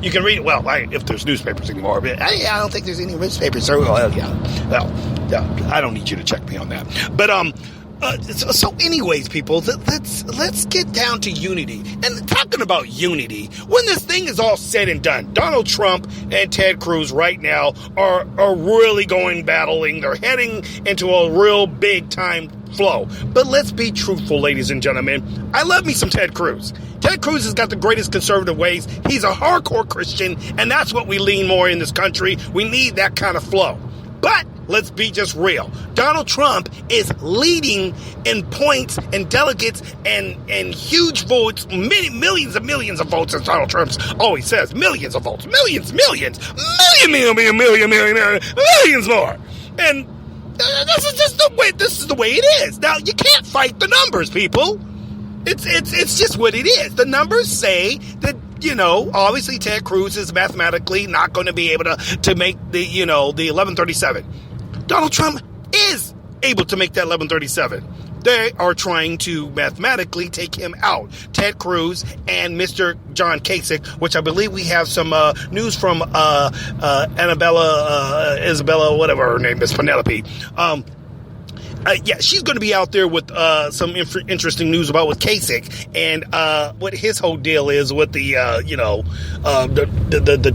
You can read it. Well, if there's newspapers anymore, but I don't think there's any newspapers. So, I don't need you to check me on that. But so anyways, people, let's get down to unity. And talking about unity, when this thing is all said and done, Donald Trump and Ted Cruz right now are really going battling. They're heading into a real big time flow. But let's be truthful, ladies and gentlemen. I love me some Ted Cruz. Ted Cruz has got the greatest conservative ways. He's a hardcore Christian, and that's what we lean more in this country. We need that kind of flow. But let's be just real. Donald Trump is leading in points and delegates and huge votes, millions of votes, as Donald Trump always says. Millions of votes. Millions more. And this is just the way. This is the way it is. Now, you can't fight the numbers, people. It's just what it is. The numbers say that, obviously Ted Cruz is mathematically not going to be able to make the 1137. Donald Trump is able to make that 1137. They are trying to mathematically take him out. Ted Cruz and Mr. John Kasich, which I believe we have some news from Isabella, whatever her name is, Penelope. She's going to be out there with some interesting news about with Kasich and what his whole deal is with the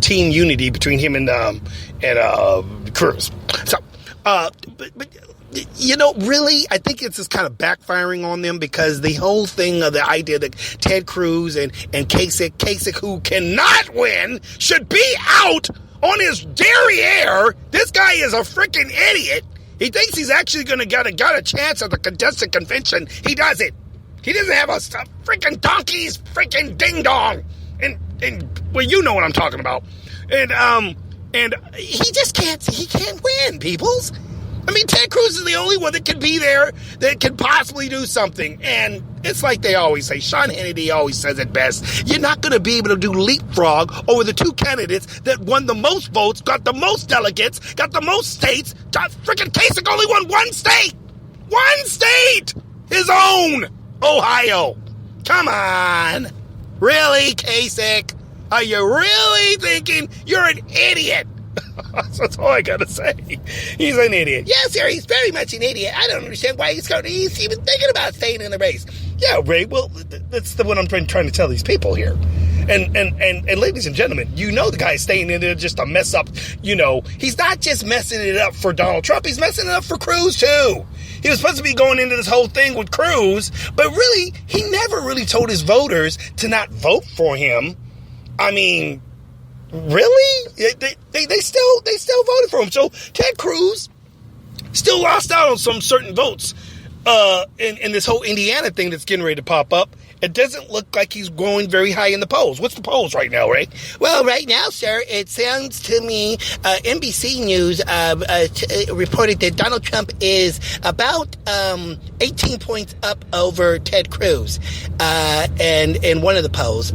team unity between him and Cruz. So, really, I think it's just kind of backfiring on them because the whole thing of the idea that Ted Cruz and Kasich, who cannot win, should be out on his derriere. This guy is a freaking idiot. He thinks he's actually going to got a chance at the contestant convention. He doesn't. He doesn't have a freaking donkey's freaking ding dong. And well, you know what I'm talking about. And he just can't. He can't win, peoples. I mean, Ted Cruz is the only one that can be there that can possibly do something. And it's like they always say, Sean Hannity always says it best. You're not going to be able to do leapfrog over the two candidates that won the most votes, got the most delegates, got the most states. Freaking Kasich only won one state. One state! His own! Ohio. Come on. Really, Kasich? Are you really thinking you're an idiot? That's all I gotta say. He's an idiot. Yes, sir, he's very much an idiot. I don't understand why he's even thinking about staying in the race. Yeah, Ray, well, that's what I'm trying to tell these people here. And ladies and gentlemen, the guy's staying in there just to mess up, he's not just messing it up for Donald Trump, he's messing it up for Cruz too. He was supposed to be going into this whole thing with Cruz, but really, he never really told his voters to not vote for him. I mean, really? They still voted for him. So Ted Cruz still lost out on some certain votes in this whole Indiana thing that's getting ready to pop up. It doesn't look like he's going very high in the polls. What's the polls right now, Ray? Well, right now, sir, it sounds to me, NBC News reported that Donald Trump is about 18 points up over Ted Cruz in one of the polls.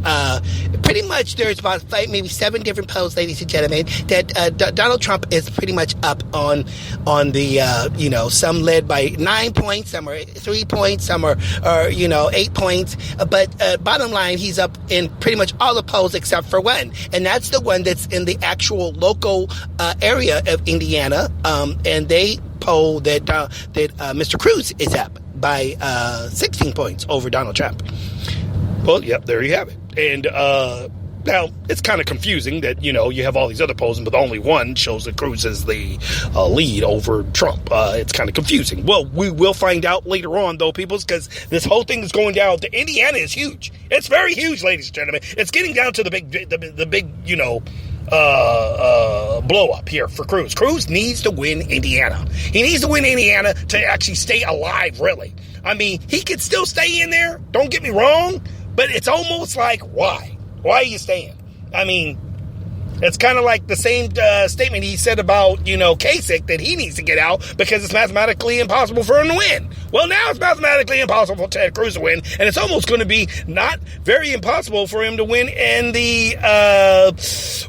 Pretty much there's about maybe 7 different polls, ladies and gentlemen, that Donald Trump is pretty much up on the, some led by 9 points, some are 3 points, some are 8 points. But bottom line, he's up in pretty much all the polls except for one. And that's the one that's in the actual local area of Indiana. And they poll that Mr. Cruz is up by 16 points over Donald Trump. Well, yep, there you have it. And now, it's kind of confusing that, you have all these other polls, but only one shows that Cruz is the lead over Trump. It's kind of confusing. Well, we will find out later on, though, peoples, because this whole thing is going down. Indiana is huge. It's very huge, ladies and gentlemen. It's getting down to the big, blow up here for Cruz. Cruz needs to win Indiana. He needs to win Indiana to actually stay alive, really. I mean, he could still stay in there. Don't get me wrong, but it's almost like, why? Why are you staying? I mean, it's kind of like the same statement he said about, Kasich, that he needs to get out because it's mathematically impossible for him to win. Well, now it's mathematically impossible for Ted Cruz to win, and it's almost going to be not very impossible for him to win in the,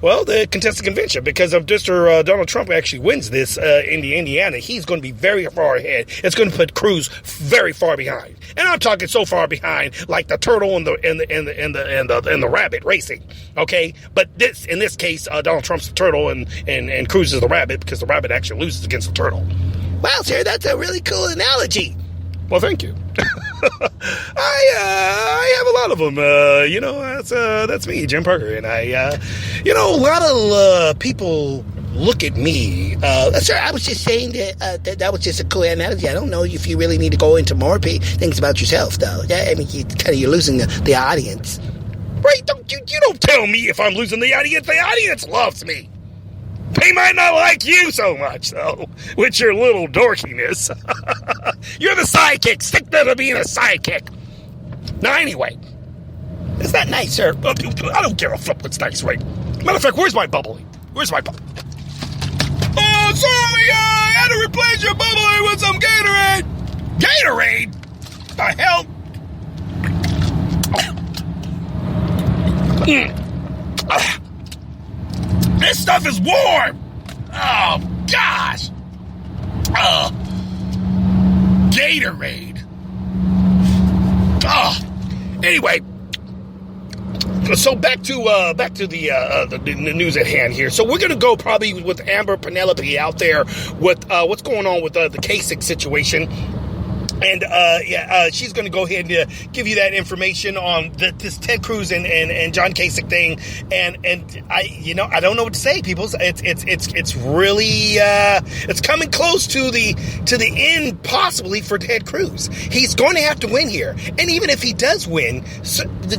Well, the contested convention, because if Mr. Donald Trump actually wins this in Indiana, he's going to be very far ahead. It's going to put Cruz very far behind, and I'm talking so far behind, like the turtle and the rabbit racing. Okay, but in this case, Donald Trump's the turtle and Cruz is the rabbit, because the rabbit actually loses against the turtle. Wow, sir, that's a really cool analogy. Well, thank you. I have a lot of them. That's me, Jim Parker, and a lot of people look at me. Sir, I was just saying that was just a cool analogy. I don't know if you really need to go into more things about yourself, though. I mean, you're losing the audience. Right? You don't tell me if I'm losing the audience. The audience loves me. They might not like you so much, though, with your little dorkiness. You're the sidekick. Stick to being a sidekick. Now, anyway, it's not nice, sir. I don't care a flip what's nice, right? Matter of fact, where's my bubbly? Where's my bubbly? Oh, sorry, I had to replace your bubbly with some Gatorade. Gatorade? The hell? This stuff is warm. Oh, gosh. Gatorade. Anyway, so back to the news at hand here. So we're going to go probably with Amber Penelope out there with what's going on with the Kasich situation. And she's going to go ahead and give you that information on this Ted Cruz and John Kasich thing. And I don't know what to say, people. It's really it's coming close to the end, possibly, for Ted Cruz. He's going to have to win here, and even if he does win,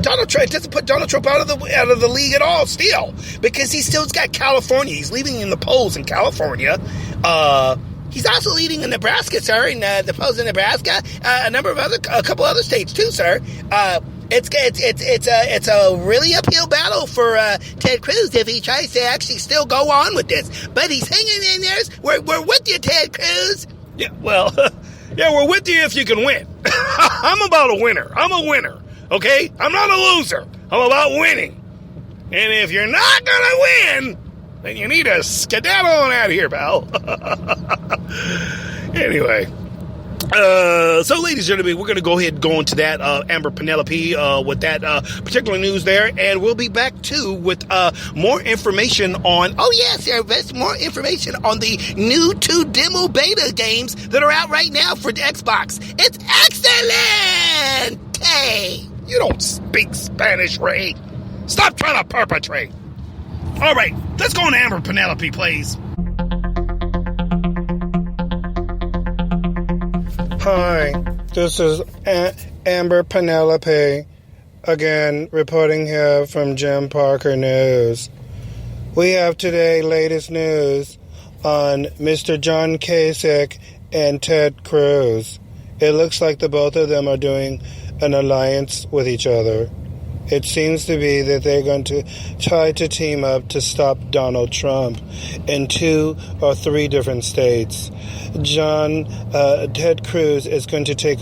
Donald Trump doesn't put Donald Trump out of the league at all, still, because he still's got California. He's leading in the polls in California. He's also leading in Nebraska, sir, in the polls in Nebraska, a couple other states too, sir. It's a really uphill battle for Ted Cruz if he tries to actually still go on with this. But he's hanging in there. We're with you, Ted Cruz. Yeah, well, yeah, we're with you if you can win. I'm about a winner. I'm a winner, okay? I'm not a loser. I'm about winning. And if you're not gonna win, then you need to skedaddle on out of here, pal. Anyway. So, ladies and gentlemen, we're going to go ahead and go into that Amber Penelope with that particular news there. And we'll be back, too, with more information on... Oh, yes, there's more information on the new 2 demo beta games that are out right now for the Xbox. It's excellent! Hey, you don't speak Spanish, Ray. Stop trying to perpetrate. All right, let's go on Amber Penelope, please. Hi, this is Amber Penelope, again, reporting here from Jim Parker News. We have today latest news on Mr. John Kasich and Ted Cruz. It looks like the both of them are doing an alliance with each other. It seems to be that they're going to try to team up to stop Donald Trump in 2 or 3 different states. Ted Cruz is going to take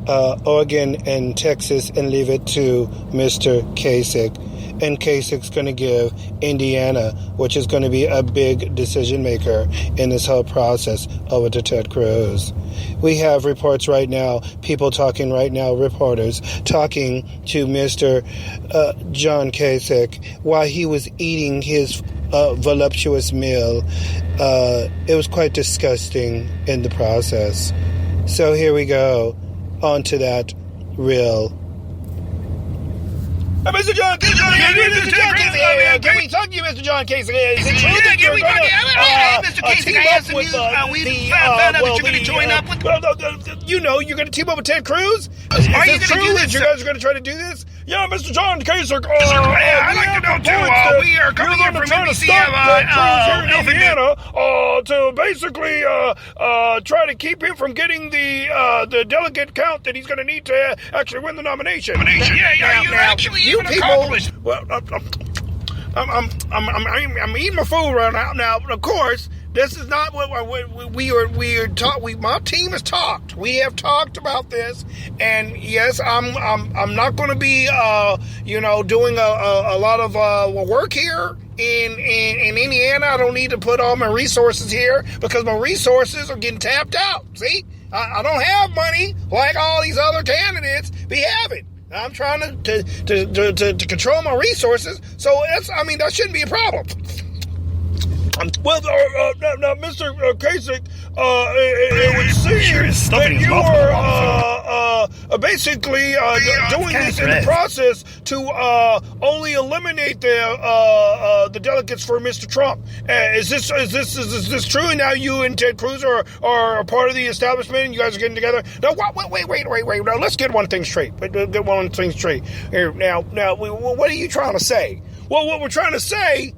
Oregon and Texas and leave it to Mr. Kasich. And Kasich's going to give Indiana, which is going to be a big decision maker in this whole process, over to Ted Cruz. We have reports right now, people talking right now, reporters talking to Mr. John Kasich while he was eating his voluptuous meal. It was quite disgusting in the process. So here we go, on to that real. Mr. John Kasich, can we talk to you, Mr. John Kasich? Is it true that you're going to Mr. Kasich, I have some news. We found out that you're going to join up with... you're going to team up with Ted Cruz? Are you going to do that this? You guys are going to try to do this? Yeah, Mr. John Kasich. I'd like to know, too. We are coming here from NBC of Indiana to basically try to keep him from getting the delegate count that he's going to need to actually win the nomination. Yeah, you're actually even accomplished. Well, I'm eating my food right now. Now, of course, this is not what we are taught. My team has talked. We have talked about this, and yes, I'm not going to be doing a lot of work here in Indiana. I don't need to put all my resources here because my resources are getting tapped out. See, I don't have money like all these other candidates be having. I'm trying to control my resources, so that shouldn't be a problem. Well, now, Mr. Kasich, it would seem that you were basically doing this in the process to only eliminate the delegates for Mr. Trump. Is this true? And now you and Ted Cruz are a part of the establishment, and you guys are getting together. Now, wait. Now, let's get one thing straight. Get one thing straight here. Now, what are you trying to say? Well, what we're trying to say,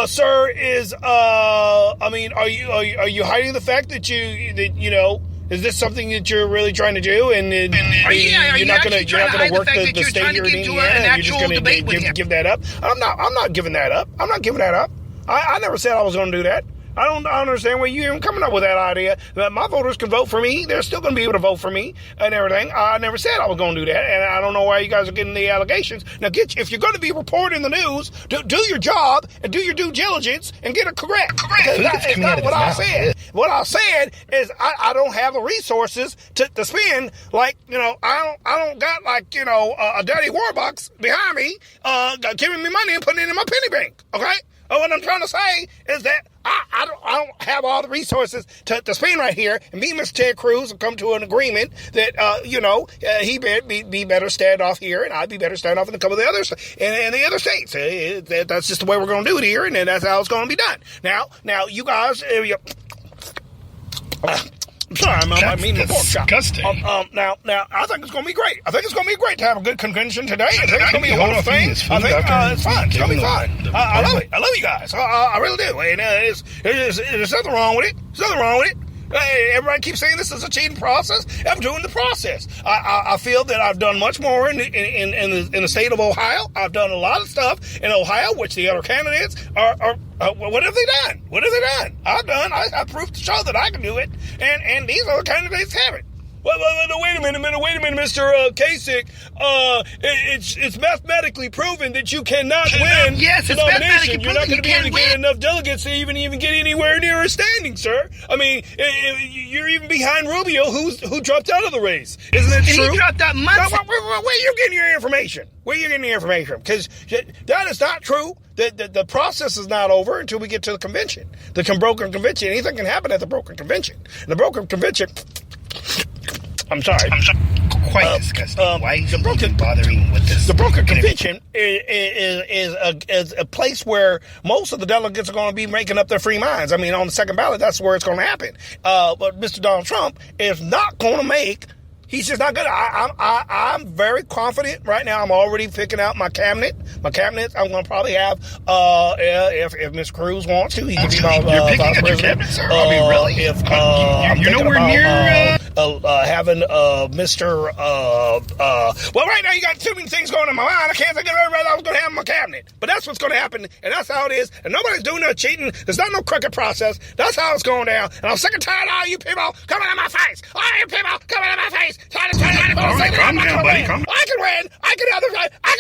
sir, is are you hiding the fact that is this something that you're really trying to do? And you're not going to work the state here in Indiana, and you're just going to give that up? I'm not giving that up. I'm not giving that up. I never said I was going to do that. I don't understand where you're even coming up with that idea that my voters can vote for me. They're still going to be able to vote for me and everything. I never said I was going to do that, and I don't know why you guys are getting the allegations. Now, if you're going to be reporting the news, do your job and do your due diligence and get it correct. That's not what I said. What I said is I don't have the resources to spend. Like, I don't got a daddy Warbucks behind me giving me money and putting it in my penny bank. Okay. What I'm trying to say is that I don't have all the resources to spend right here, and me and Mr. Ted Cruz have come to an agreement that he be better stand off here, and I'd be better stand off in a couple of the others in the other states. That's just the way we're going to do it here, and that's how it's going to be done. Now you guys. I'm sorry, I'm eating a pork chop. Now, I think it's going to be great. I think it's going to be great to have a good convention today. I think it's going to be a wonderful thing. I think it's fun. It's going to be fun. I love it. I love you guys. I really do. And there's nothing wrong with it. There's nothing wrong with it. Everybody keeps saying this is a cheating process. I'm doing the process. I feel that I've done much more in the state of Ohio. I've done a lot of stuff in Ohio, which the other candidates are what have they done? What have they done? I have proof to show that I can do it, and these other candidates haven't. Well, wait a minute, Mr. Kasich. It's mathematically proven that you cannot win the nomination. You're not going to be able to get enough delegates to even get anywhere near a standing, sir. I mean, you're even behind Rubio, who dropped out of the race. Isn't that true? He dropped out months. Where are you getting your information? Because that is not true. The process is not over until we get to the convention. The brokered convention. Anything can happen at the brokered convention. The brokered convention. I'm sorry. Quite disgusting. Why is he even bothering with this? The brokered convention is a place where most of the delegates are going to be making up their free minds. I mean, on the second ballot, that's where it's going to happen. But Mr. Donald Trump is not going to make. He's just not good. I'm very confident right now. I'm already picking out my cabinet. My cabinet, I'm going to probably have, if Ms. Cruz wants to, he can be my vice president. Sir? Really? You're nowhere near having Mr. Well, right now you got too many things going in my mind. I can't think of everybody I was going to have in my cabinet. But that's what's going to happen, and that's how it is. And nobody's doing no cheating. There's not no crooked process. That's how it's going down. And I'm sick and tired of all you people coming in my face. All you people coming in my face. Trying to calm down, buddy. Calm down. I can win. I can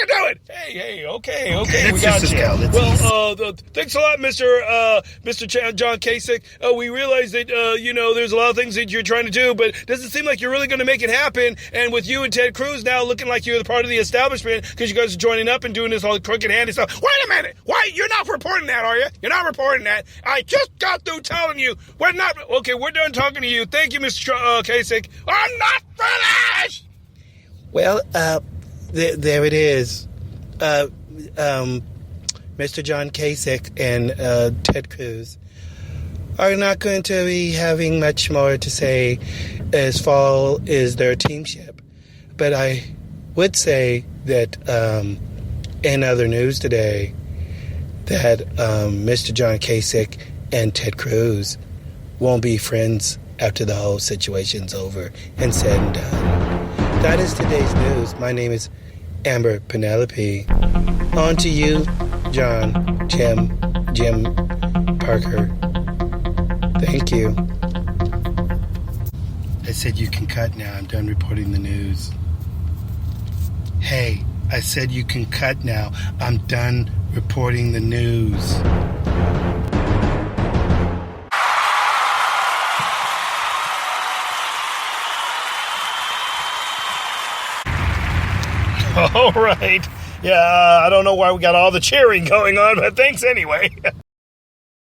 do it. Hey, okay. We got you. Well, thanks a lot, Mr. John Kasich. We realize that, there's a lot of things that you're trying to do, but it doesn't seem like you're really going to make it happen. And with you and Ted Cruz now looking like you're the part of the establishment because you guys are joining up and doing this all crooked handy stuff. Wait a minute. Why? You're not reporting that, are you? You're not reporting that. I just got through telling you we're not. Okay, we're done talking to you. Thank you, Mr. Kasich. I'm not finished. Well, there it is. Mr. John Kasich and Ted Cruz are not going to be having much more to say as far as their teamship. But I would say that in other news today that Mr. John Kasich and Ted Cruz won't be friends after the whole situation's over and said and done. That is today's news. My name is Amber Penelope. On to you, John, Jim, Parker. Thank you. I said you can cut now. I'm done reporting the news. Hey, I said you can cut now. I'm done reporting the news. All right. Yeah, I don't know why we got all the cheering going on, but thanks anyway.